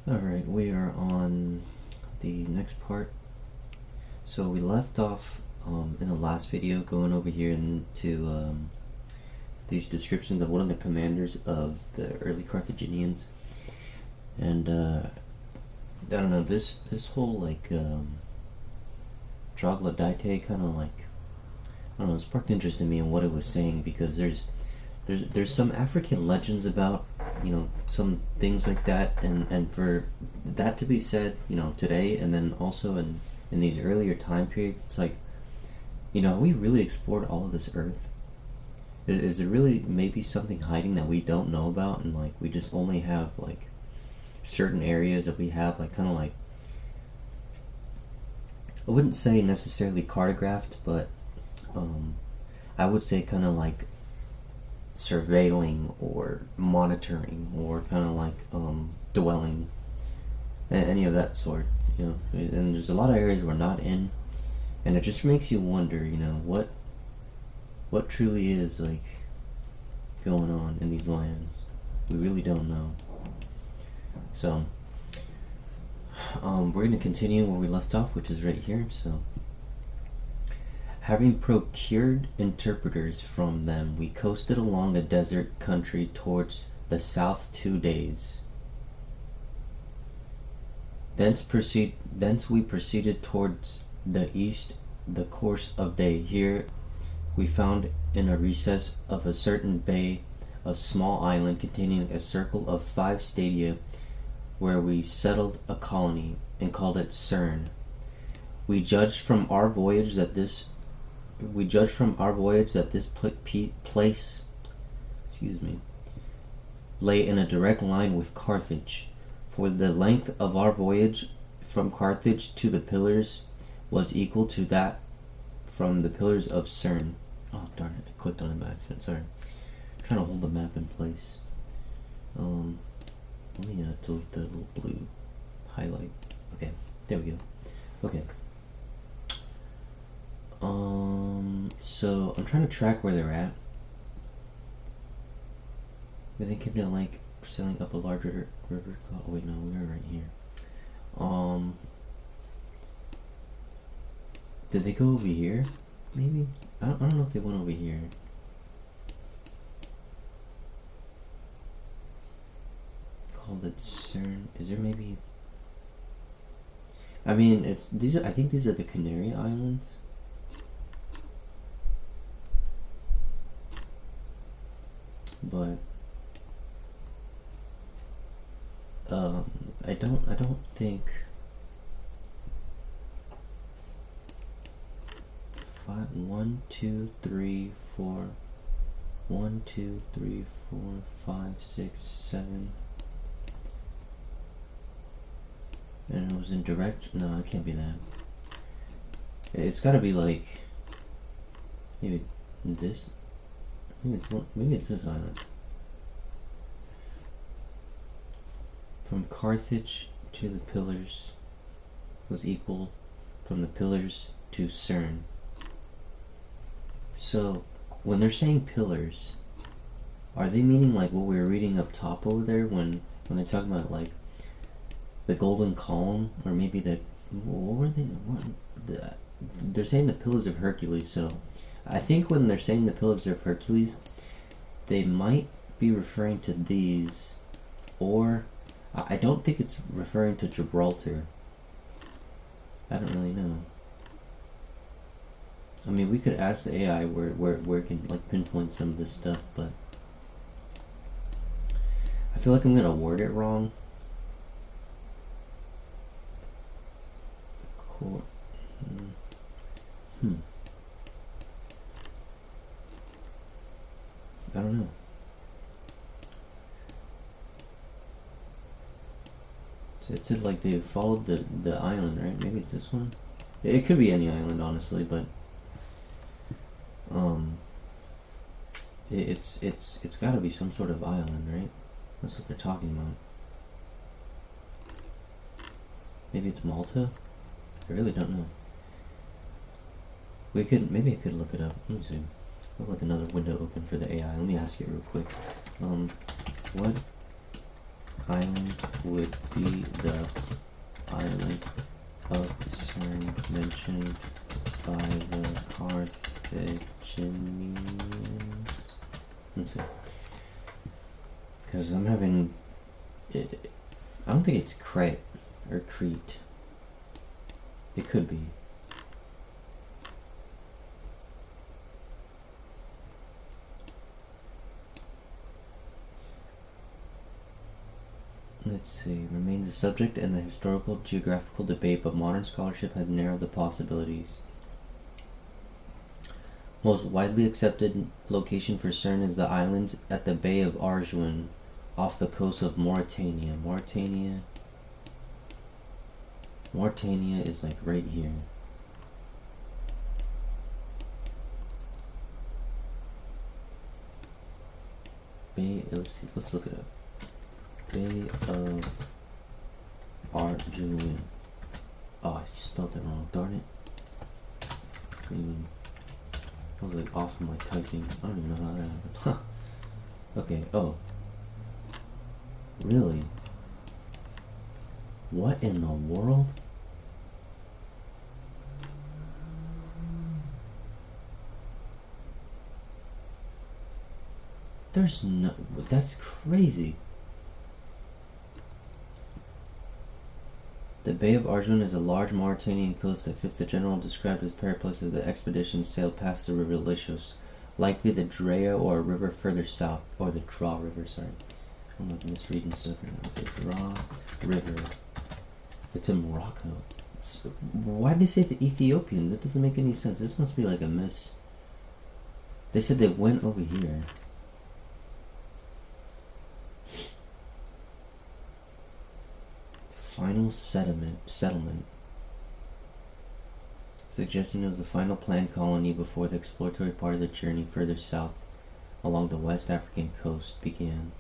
Alright, we are on the next part. So we left off in the last video going over here into these descriptions of one of the commanders of the early Carthaginians. And I don't know, this whole like troglodyte kind of like, I don't know, it sparked interest in me in what it was saying, because there's some African legends about, you know, some things like that, and for that to be said, you know, today, and then also in these earlier time periods, it's like, you know, we really explored all of this earth. Is there really maybe something hiding that we don't know about, and like we just only have like certain areas that we have like kind of like, I wouldn't say necessarily cartographed, but I would say kind of like surveilling or monitoring, or kind of like dwelling, any of that sort, you know. And there's a lot of areas we're not in, and it just makes you wonder, you know, what truly is like going on in these lands. We really don't know. So we're going to continue where we left off, which is right here. So, having procured interpreters from them, we coasted along a desert country towards the south 2 days. Thence we proceeded towards the east the course of day. Here we found in a recess of a certain bay a small island containing a circle of 5 stadia, where we settled a colony and called it Cern. We judged from our voyage that this place, lay in a direct line with Carthage. For the length of our voyage from Carthage to the Pillars was equal to that from the Pillars of Cern. Oh darn it! I clicked on it by accident. Sorry. I'm trying to hold the map in place. Let me delete the little blue highlight. Okay, there we go. Okay. So I'm trying to track where they're at. Were they keeping it like sailing up a larger river? Oh wait, no, we're right here. Did they go over here? Maybe? I don't know if they went over here. Called it Cern. Is there maybe? I mean, I think these are the Canary Islands. But I don't think 1, 2, 3, 4 1, 2, 3, 4, 5, 6, 7. And it was in direct. No, it can't be that. It's got to be like maybe this. Maybe it's this island. From Carthage to the Pillars was equal from the Pillars to Cern. So when they're saying pillars, are they meaning like what we were reading up top over there when they're talking about like the golden column, or maybe what were they? They're saying the Pillars of Hercules. So I think when they're saying the Pillars of Hercules, they might be referring to these, or I don't think it's referring to Gibraltar. I don't really know. I mean, we could ask the AI where it can like pinpoint some of this stuff, but I feel like I'm gonna word it wrong. Cool. I don't know. So it said like they followed the island, right? Maybe it's this one. It could be any island, honestly, but it's got to be some sort of island, right? That's what they're talking about. Maybe it's Malta. I really don't know. Maybe I could look it up. Let me see. I have like another window open for the AI. Let me ask it real quick. What island would be the island of Cern mentioned by the Carthaginians. Let's see. Because I'm having it. I don't think it's Crete or Crete. It could be. Let's see. Remains a subject in the historical geographical debate, but modern scholarship has narrowed the possibilities. Most widely accepted location for Cern is the islands at the Bay of Arjuan, off the coast of Mauritania. Mauritania is like right here. Bay. Let's look it up. Bay of Arjuan. Oh, I spelled it wrong. Darn it. I was like off my typing. I don't even know how that happened. Huh. Okay. Oh. Really? What in the world? There's no. That's crazy. The Bay of Arjuan is a large Mauritanian coast that fits the general described as periplus of the expedition sailed past the river Lishos, likely the Drea or a river further south, or the Dra River, sorry. I'm like misreading stuff right now. The Dra River. It's in Morocco. Why'd they say the Ethiopians? That doesn't make any sense. This must be like a miss. They said they went over here. Final settlement. Suggesting it was the final planned colony before the exploratory part of the journey further south along the West African coast began.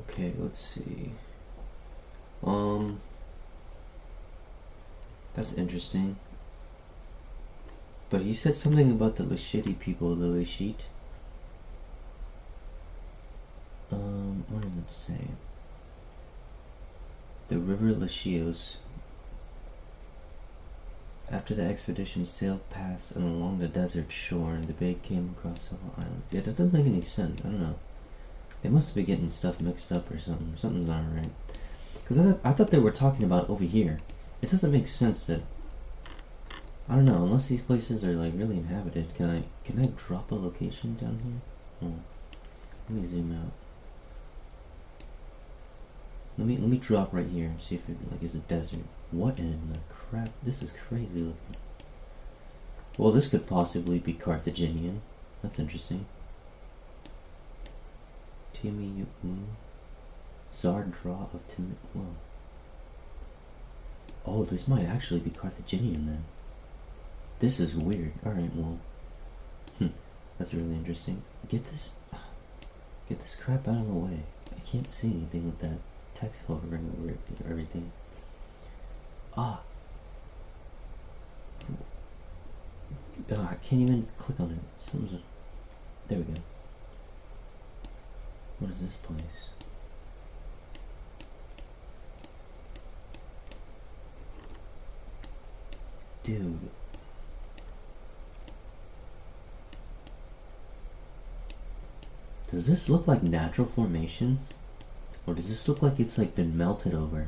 Okay, let's see. That's interesting. But he said something about the Lashiti people, the Lashit. What does it say? The river Lashios. After the expedition sailed past and along the desert shore, and the bay came across several islands. Yeah, that doesn't make any sense. I don't know. They must be getting stuff mixed up or something. Something's not right. Because I thought they were talking about over here. It doesn't make sense that, I don't know, unless these places are like really inhabited. Can I drop a location down here? Oh, let me zoom out. Let me drop right here and see if it like is a desert. What in the crap? This is crazy looking. Well, this could possibly be Carthaginian. That's interesting. Timmy Zardra of Timmy. Whoa. Oh, this might actually be Carthaginian then. This is weird. Alright, well. That's really interesting. Get this crap out of the way. I can't see anything with that text hovering over everything. I can't even click on it. There we go. What is this place? Dude. Does this look like natural formations? Or does this look like it's like been melted over?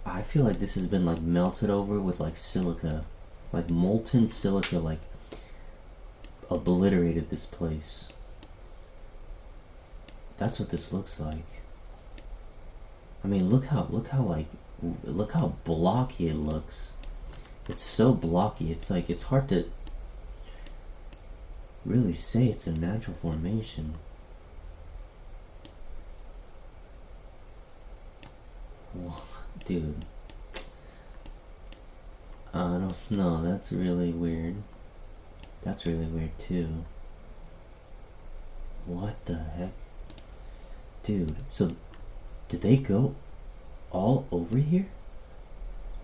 I feel like this has been like melted over with like silica. Like molten silica like obliterated this place. That's what this looks like. I mean, look how blocky it looks. It's so blocky. It's like it's hard to really say it's a natural formation. Whoa, dude. I don't know. That's really weird. That's really weird too. What the heck? Dude, so did they go all over here?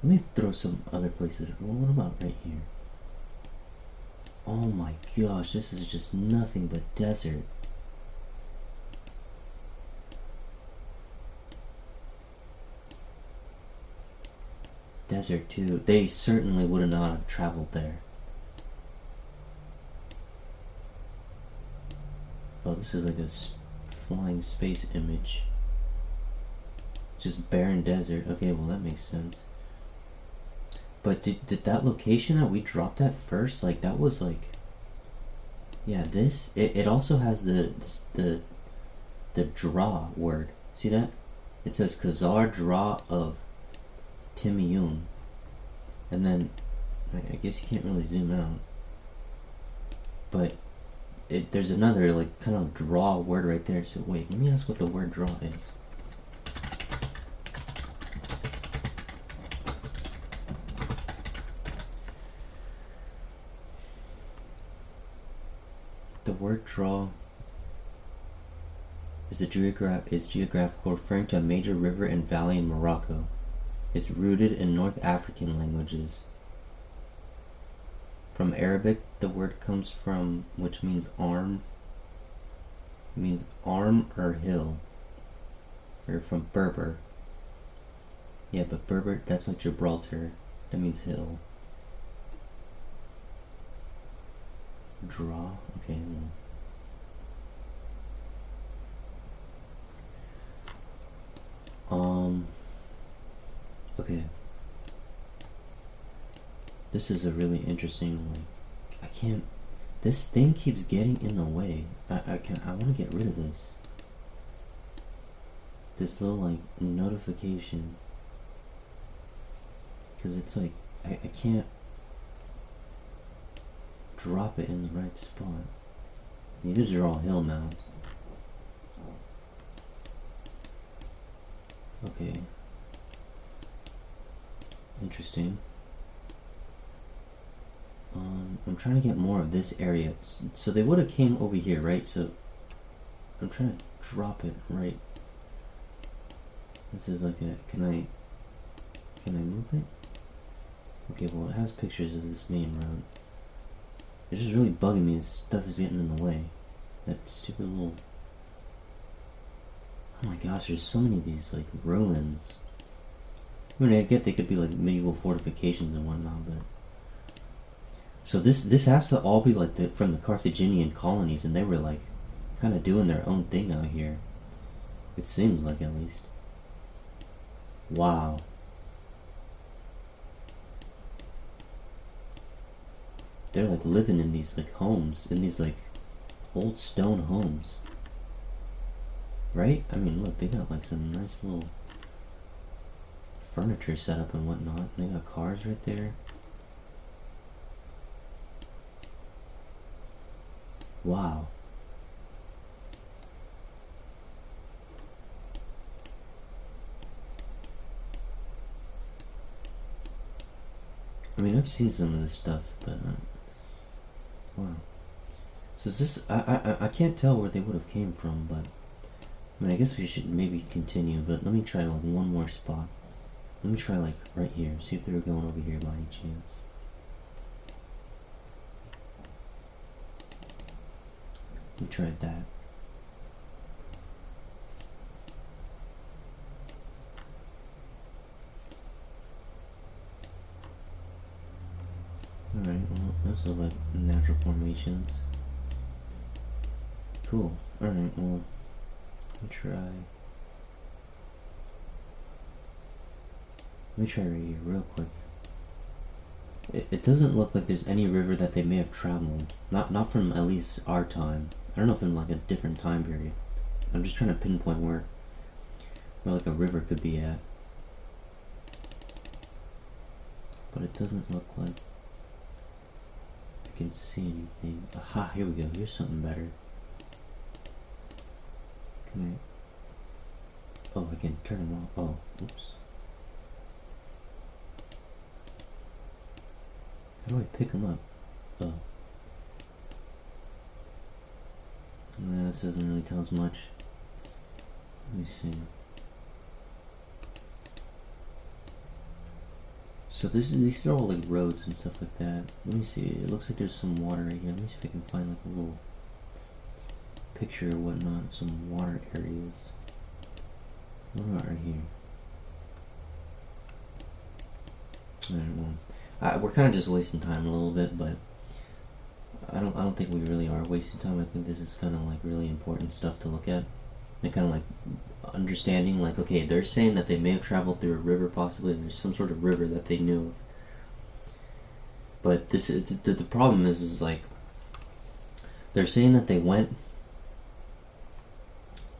Let me throw some other places. What about right here? Oh my gosh, this is just nothing but desert. Desert too. They certainly would not have traveled there. Oh, this is like a flying space image. Just barren desert. Okay, well that makes sense. But did that location that we dropped at first, like that was like, yeah, this it also has the draw word. See that? It says Khazar draw of Timiyun, and then I guess you can't really zoom out, but there's another like kind of draw word right there. So wait, let me ask what the word draw is. The word draw is geographical, referring to a major river and valley in Morocco. It's rooted in North African languages. From Arabic, the word comes from, which means arm. It means arm or hill. Or from Berber. Yeah, but Berber, that's like Gibraltar. That means hill. Draw? Okay. Okay. This is a really interesting, like, I can't, this thing keeps getting in the way. I want to get rid of this. This little, like, notification. Because it's like, I can't drop it in the right spot. These are all hill mounds. Okay. Interesting. I'm trying to get more of this area. So they would have came over here, right? So I'm trying to drop it right. This is like a, can I move it? Okay, well it has pictures of this main road. It's just really bugging me. This stuff is getting in the way. That stupid little... Oh my gosh, there's so many of these like ruins. I mean, I get they could be like medieval fortifications and whatnot, but... So this has to all be like from the Carthaginian colonies, and they were like kind of doing their own thing out here. It seems like, at least. Wow. They're like living in these like homes, in these like old stone homes. Right? I mean, look, they got like some nice little furniture set up and whatnot. They got cars right there. Wow. I mean, I've seen some of this stuff, but wow. So is this? I can't tell where they would have came from, but I mean, I guess we should maybe continue. But let me try like one more spot. Let me try like right here. See if they were going over here by any chance. We tried that. Alright, well, those are like natural formations. Cool. Alright, well, let me try right here real quick. It doesn't look like there's any river that they may have traveled. Not from at least our time. I don't know if in like a different time period. I'm just trying to pinpoint where like a river could be at. But it doesn't look like I can see anything. Aha, here we go. Here's something better. Can I... Oh, I can turn them off. Oh, oops. How do I pick them up? Oh. Yeah, this doesn't really tell us much. Let me see. So these are all like roads and stuff like that. Let me see. It looks like there's some water right here. Let me see if I can find like a little picture or whatnot. Some water areas. What about right here? I don't know. We're kind of just wasting time a little bit, but I don't think we really are wasting time. I think this is kind of like really important stuff to look at, and kind of like understanding, like, okay, they're saying that they may have traveled through a river, possibly, and there's some sort of river that they knew of. But this is the problem is like they're saying that they went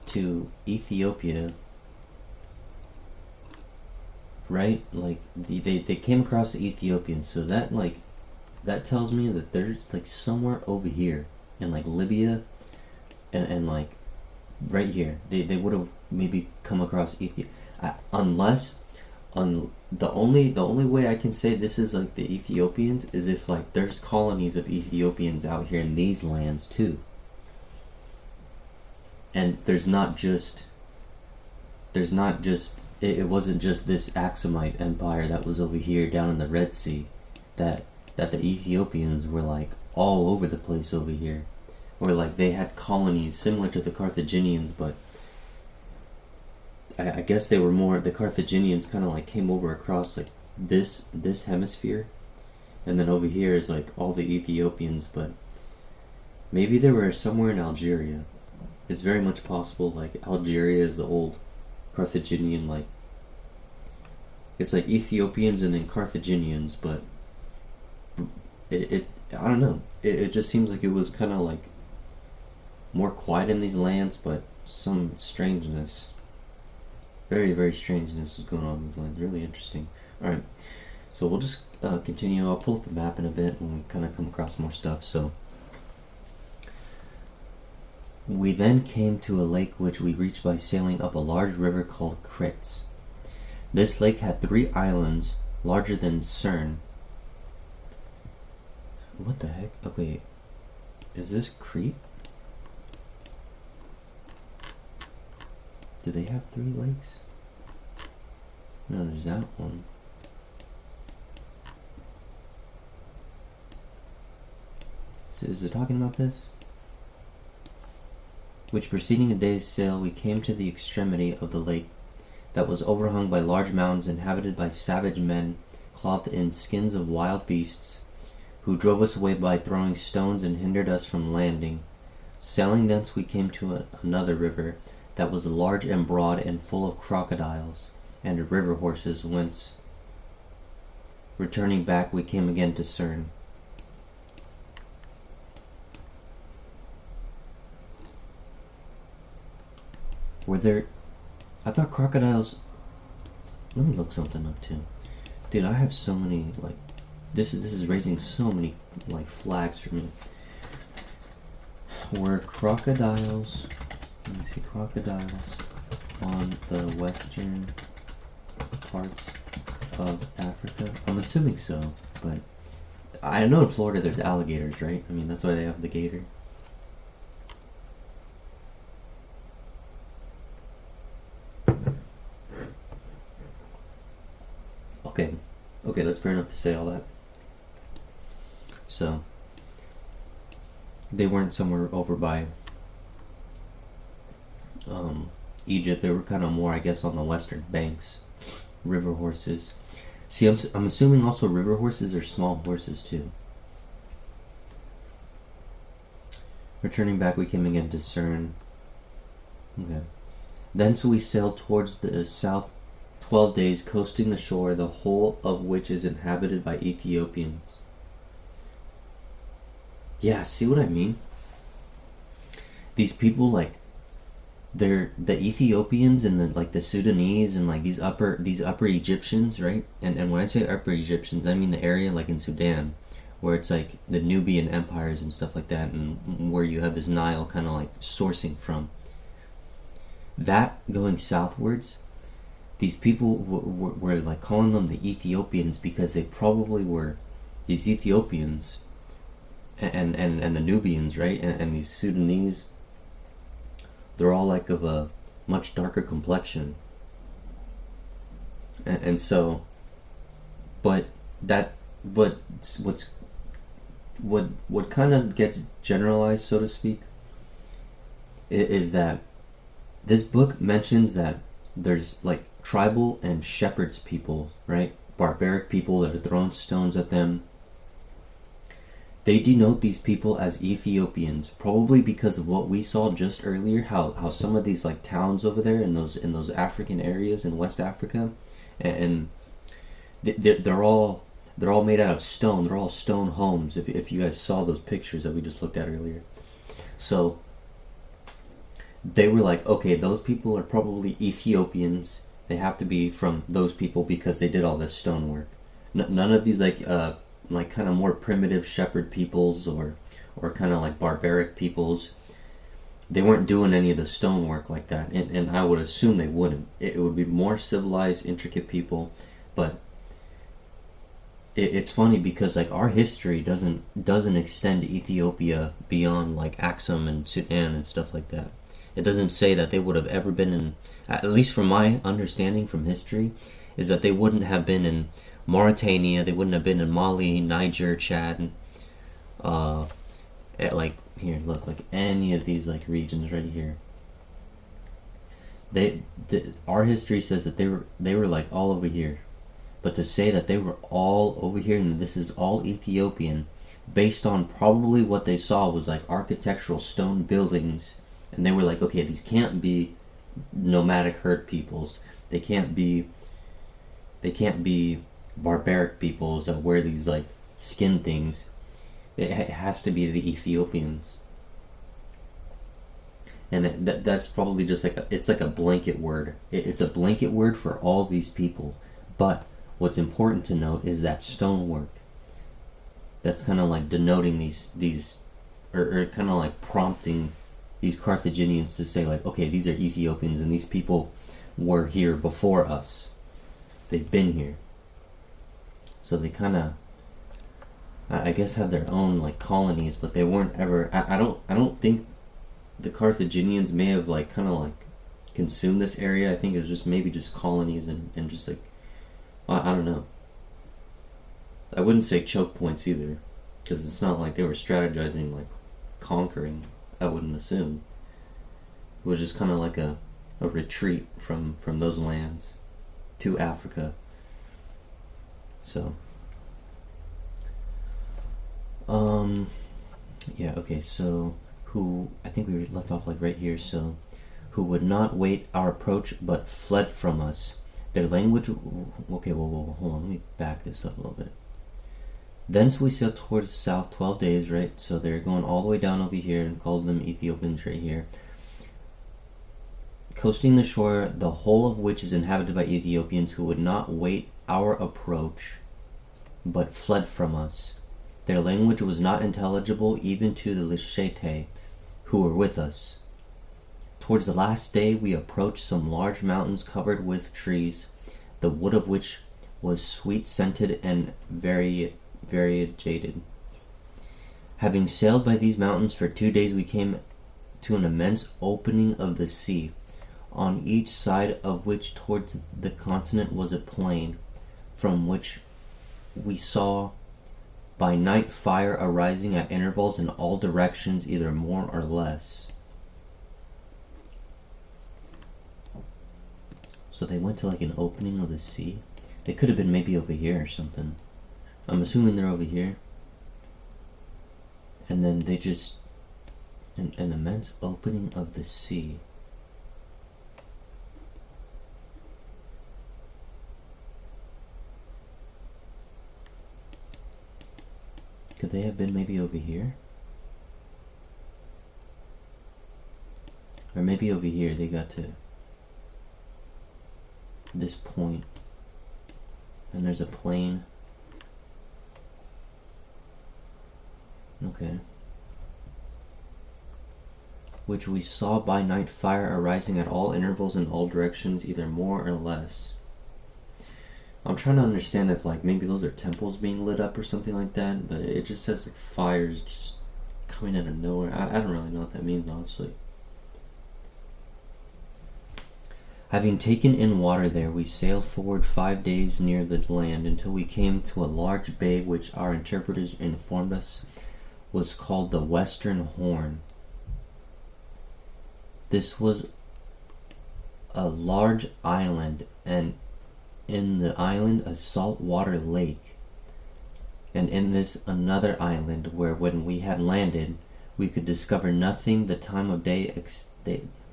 to Ethiopia, right? Like they came across the Ethiopians, so that tells me that there's like somewhere over here in like Libya and like right here they would have maybe come across Ethiopia, unless the only way I can say this is like the Ethiopians is if like there's colonies of Ethiopians out here in these lands too, and there's not just it wasn't just this Axumite empire that was over here down in the Red Sea, that the Ethiopians were like all over the place over here, or like they had colonies similar to the Carthaginians, but I guess they were more, the Carthaginians kind of like came over across like this hemisphere, and then over here is like all the Ethiopians, but maybe they were somewhere in Algeria. It's very much possible like Algeria is the old Carthaginian, like it's like Ethiopians and then Carthaginians, but it I don't know. It just seems like it was kind of like more quiet in these lands, but some strangeness, very, very strangeness was going on in these lands. Really interesting. Alright, so we'll just continue. I'll pull up the map in a bit when we kind of come across more stuff. So we then came to a lake which we reached by sailing up a large river called Kritz. This lake had 3 islands larger than Cern. What the heck? Oh wait, is this Crete? Do they have 3 lakes? No, there's that one. Is it talking about this? Which preceding a day's sail, we came to the extremity of the lake that was overhung by large mountains inhabited by savage men clothed in skins of wild beasts, who drove us away by throwing stones and hindered us from landing. Sailing thence we came to another river that was large and broad and full of crocodiles and river horses, whence returning back we came again to Cern. Were there... I thought crocodiles... Let me look something up too. Dude, I have so many, like... This is raising so many, like, flags for me. Were crocodiles... Let me see, crocodiles on the western parts of Africa? I'm assuming so, but... I know in Florida there's alligators, right? I mean, that's why they have the gator. Okay, that's fair enough to say all that. So, they weren't somewhere over by Egypt. They were kind of more, I guess, on the western banks. River horses. See, I'm assuming also river horses are small horses too. Returning back, we came again to Cern. Okay. Thence we sailed towards the south 12 days, coasting the shore, the whole of which is inhabited by Ethiopians. Yeah, see what I mean? These people, like, they're the Ethiopians and the Sudanese and like these upper Egyptians, right? And when I say upper Egyptians, I mean the area like in Sudan, where it's like the Nubian empires and stuff like that, and where you have this Nile kind of like sourcing from. That going southwards, these people were like calling them the Ethiopians because they probably were these Ethiopians and the Nubians, right? And these Sudanese they're all like of a much darker complexion. And so, but that, but what kind of gets generalized, so to speak, is that this book mentions that there's like tribal and shepherds people, right? Barbaric people that are throwing stones at them. They denote these people as Ethiopians, probably because of what we saw just earlier, how some of these like towns over there in those African areas in West Africa, and they're all made out of stone. They're all stone homes. If you guys saw those pictures that we just looked at earlier, so they were like, okay, those people are probably Ethiopians. They have to be from those people because they did all this stonework. None of these like kind of more primitive shepherd peoples or kind of like barbaric peoples, they weren't doing any of the stonework like that, and I would assume they wouldn't. It would be more civilized, intricate people. But it's funny because like our history doesn't extend to Ethiopia beyond like Axum and Sudan and stuff like that. It doesn't say that they would have ever been in, at least from my understanding from history, is that they wouldn't have been in Mauritania, they wouldn't have been in Mali, Niger, Chad, at like here, look, like any of these like regions right here. Our history says that they were like all over here, but to say that they were all over here and this is all Ethiopian, based on probably what they saw was like architectural stone buildings, and they were like, okay, these can't be nomadic herd peoples. They can't be barbaric peoples that wear these like skin things. It has to be the Ethiopians, and that's probably just like it's like a blanket word. It's a blanket word for all these people. But what's important to note is that stonework. That's kind of like denoting these, or kind of like prompting these Carthaginians to say like, okay, these are Ethiopians and these people were here before us. They've been here. So they kind of, I guess, had their own like colonies, but they weren't ever. I don't think the Carthaginians may have like kind of like consumed this area. I think it was just maybe just colonies and just like, I don't know. I wouldn't say choke points either, because it's not like they were strategizing like conquering. I wouldn't assume. It was just kind of like a retreat from those lands to Africa. So, yeah, okay, so I think we left off like right here, so, who would not wait our approach but fled from us. Their language, okay, whoa, hold on, let me back this up a little bit. Thence we sailed towards the south 12 days, right? So they're going all the way down over here and called them Ethiopians right here. Coasting the shore, the whole of which is inhabited by Ethiopians who would not wait our approach, but fled from us. Their language was not intelligible even to the Lishete, who were with us. Towards the last day we approached some large mountains covered with trees, the wood of which was sweet-scented and variegated. Having sailed by these mountains for 2 days, we came to an immense opening of the sea, on each side of which towards the continent was a plain, from which we saw by night fire arising at intervals in all directions, either more or less. So they went to like an opening of the sea. They could have been maybe over here or something. I'm assuming they're over here. And then they just... an immense opening of the sea. Could they have been maybe over here? Or maybe over here they got to this point. And there's a plain. Okay. Which we saw by night fire arising at all intervals in all directions, either more or less. I'm trying to understand if like maybe those are temples being lit up or something like that, but it just says like fires just coming out of nowhere. I don't really know what that means, honestly. Having taken in water there, we sailed forward 5 days near the land until we came to a large bay which our interpreters informed us was called the Western Horn. This was a large island, and in the island a saltwater lake, and in this another island where when we had landed we could discover nothing the time of day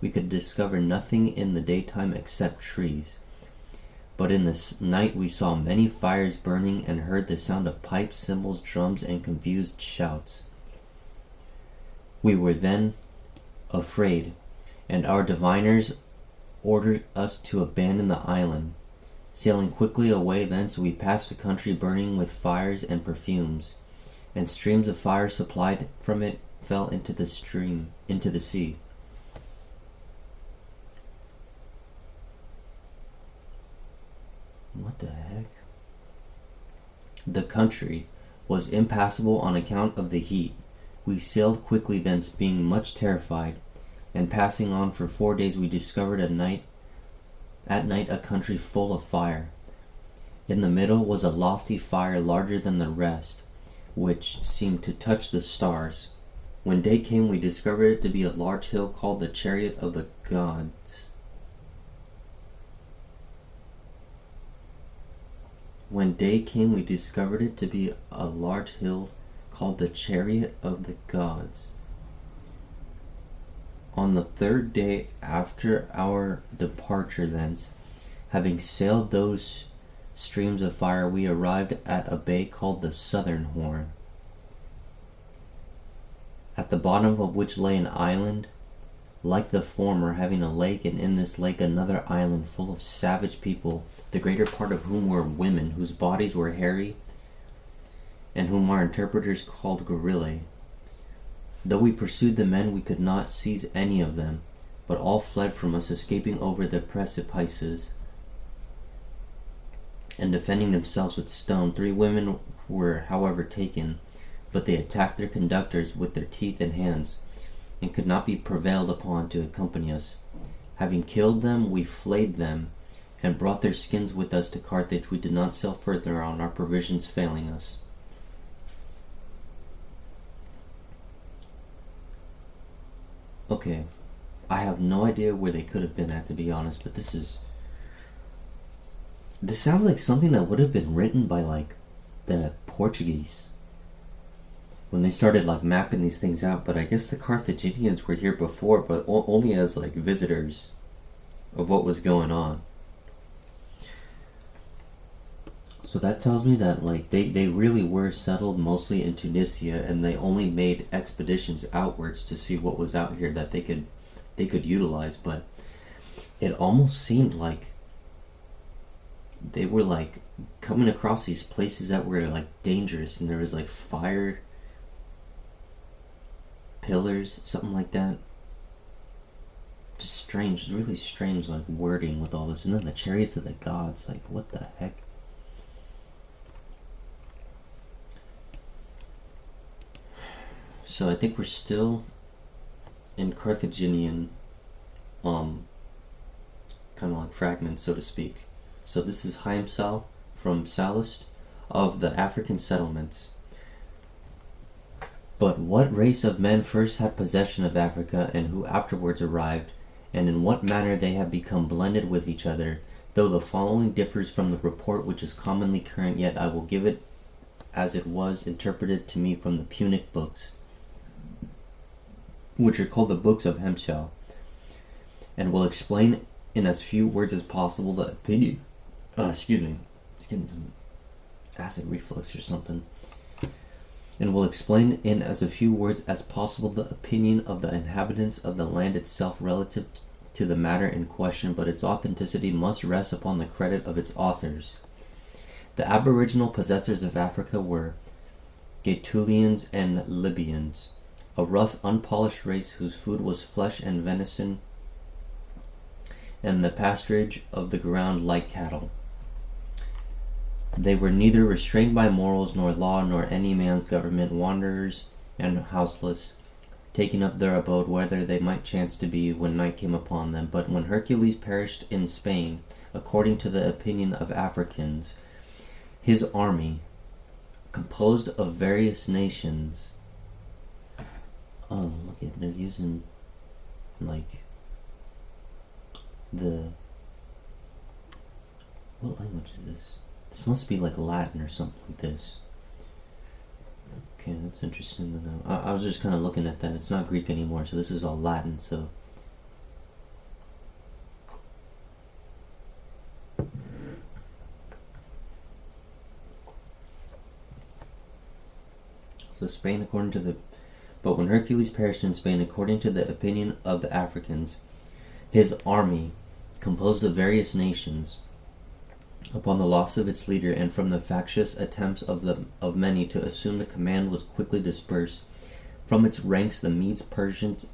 we could discover nothing in the daytime except trees. But in the night we saw many fires burning and heard the sound of pipes, cymbals, drums, and confused shouts. We were then afraid, and our diviners ordered us to abandon the island. Sailing quickly away thence, we passed a country burning with fires and perfumes, and streams of fire supplied from it fell into the sea. What the heck? The country was impassable on account of the heat. We sailed quickly thence, being much terrified, and passing on for 4 days we discovered at night a country full of fire. In the middle was a lofty fire larger than the rest, which seemed to touch the stars. When day came, we discovered it to be a large hill called the Chariot of the Gods. When day came, we discovered it to be a large hill called the Chariot of the Gods. On the 3rd day after our departure thence, having sailed those streams of fire, we arrived at a bay called the Southern Horn, at the bottom of which lay an island like the former, having a lake, and in this lake another island full of savage people, the greater part of whom were women, whose bodies were hairy, and whom our interpreters called gorillae. Though we pursued the men, we could not seize any of them, but all fled from us, escaping over the precipices and defending themselves with stone. 3 women were, however, taken, but they attacked their conductors with their teeth and hands, and could not be prevailed upon to accompany us. Having killed them, we flayed them, and brought their skins with us to Carthage. We did not sail further on, our provisions failing us. Okay, I have no idea where they could have been at, to be honest, but this sounds like something that would have been written by, like, the Portuguese when they started, like, mapping these things out. But I guess the Carthaginians were here before, but only as, like, visitors of what was going on. So that tells me that, like, they really were settled mostly in Tunisia, and they only made expeditions outwards to see what was out here that they could utilize. But it almost seemed like they were, like, coming across these places that were, like, dangerous, and there was, like, fire pillars, something like that. Just strange, really strange, like, wording with all this. And then the chariots of the gods, like, what the heck? So I think we're still in Carthaginian, kind of like fragments, so to speak. So this is Haimsal from Sallust of the African settlements. But what race of men first had possession of Africa, and who afterwards arrived, and in what manner they have become blended with each other, though the following differs from the report which is commonly current, yet I will give it as it was interpreted to me from the Punic books, which are called the books of Hemshal, and will explain in as few words as possible the opinion. Excuse me, it's getting some acid reflux or something. And will explain in as few words as possible the opinion of the inhabitants of the land itself relative to the matter in question, but its authenticity must rest upon the credit of its authors. The aboriginal possessors of Africa were Gaetulians and Libyans, a rough, unpolished race whose food was flesh and venison, and the pasturage of the ground like cattle. They were neither restrained by morals, nor law, nor any man's government, wanderers and houseless. taking up their abode whether they might chance to be when night came upon them. But when Hercules perished in Spain, according to the opinion of Africans, his army, composed of various nations... Oh, look at, they're using, like, the... What language is this? This must be like Latin or something like this. Okay, that's interesting to know. I was just kind of looking at that. It's not Greek anymore, so this is all Latin, so... So Spain, according to the... But when Hercules perished in Spain, according to the opinion of the Africans, his army, composed of various nations, upon the loss of its leader and from the factious attempts of many to assume the command, was quickly dispersed. From its ranks the Medes, Persians,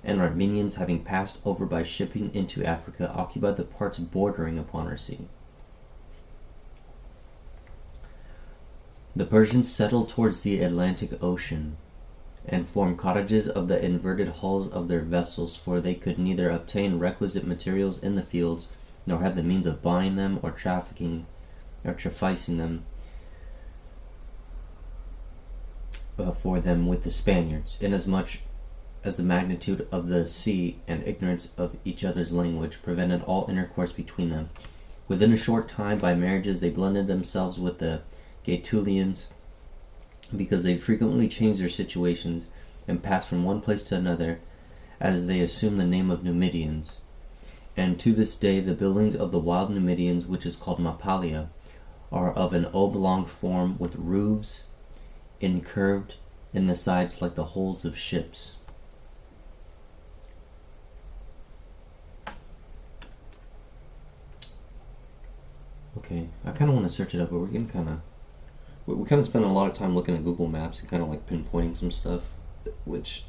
and Armenians, having passed over by shipping into Africa, occupied the parts bordering upon our sea. The Persians settled towards the Atlantic Ocean, and formed cottages of the inverted hulls of their vessels, for they could neither obtain requisite materials in the fields, nor had the means of buying them or trafficing them for them with the Spaniards, inasmuch as the magnitude of the sea and ignorance of each other's language prevented all intercourse between them. Within a short time, by marriages, they blended themselves with the Gaetulians, because they frequently changed their situations and passed from one place to another, as they assumed the name of Numidians. And to this day the buildings of the wild Numidians, which is called Mapalia, are of an oblong form, with roofs incurved in the sides like the holds of ships. Okay, I kind of want to search it up, but we're getting we kind of spend a lot of time looking at Google Maps and kind of like pinpointing some stuff, which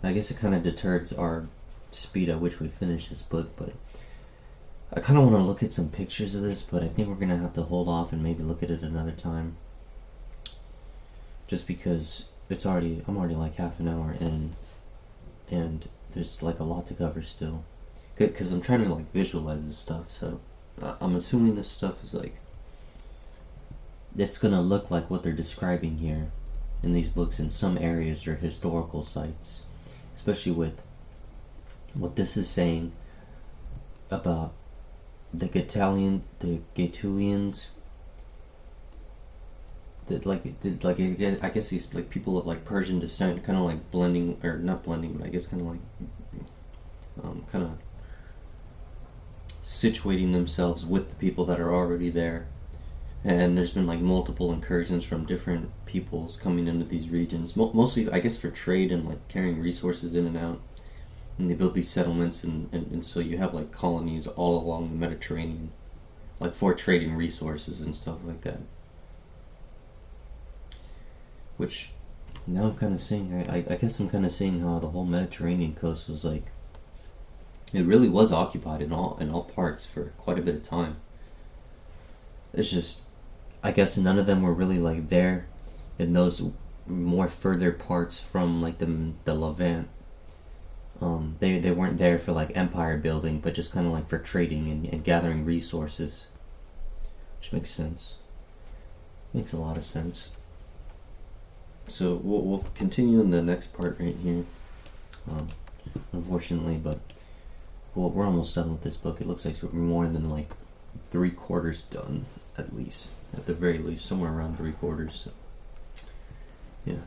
I guess it kind of deters our speed at which we finish this book. But I kind of want to look at some pictures of this, but I think we're gonna have to hold off and maybe look at it another time, just because I'm already like half an hour in, and there's like a lot to cover still, because I'm trying to like visualize this stuff. So I'm assuming this stuff is like, it's gonna look like what they're describing here in these books. In some areas are historical sites, especially with what this is saying about the Gaetulians, I guess these like people of like Persian descent, kind of like blending, or not blending, but I guess kind of like kind of situating themselves with the people that are already there. And there's been like multiple incursions from different peoples coming into these regions, mostly I guess for trade and like carrying resources in and out. And they built these settlements, and so you have like colonies all along the Mediterranean, like for trading resources and stuff like that. Which now I'm kind of seeing, I guess I'm kind of seeing how the whole Mediterranean coast was like, it really was occupied in all parts for quite a bit of time. It's just, I guess none of them were really like there in those more further parts from like the Levant. They weren't there for like empire building, but just kind of like for trading and gathering resources, which makes sense. Makes a lot of sense. So we'll continue in the next part right here. Unfortunately, but we're almost done with this book. It looks like we're more than like 3/4 done, at the very least, somewhere around 3/4. So, yeah.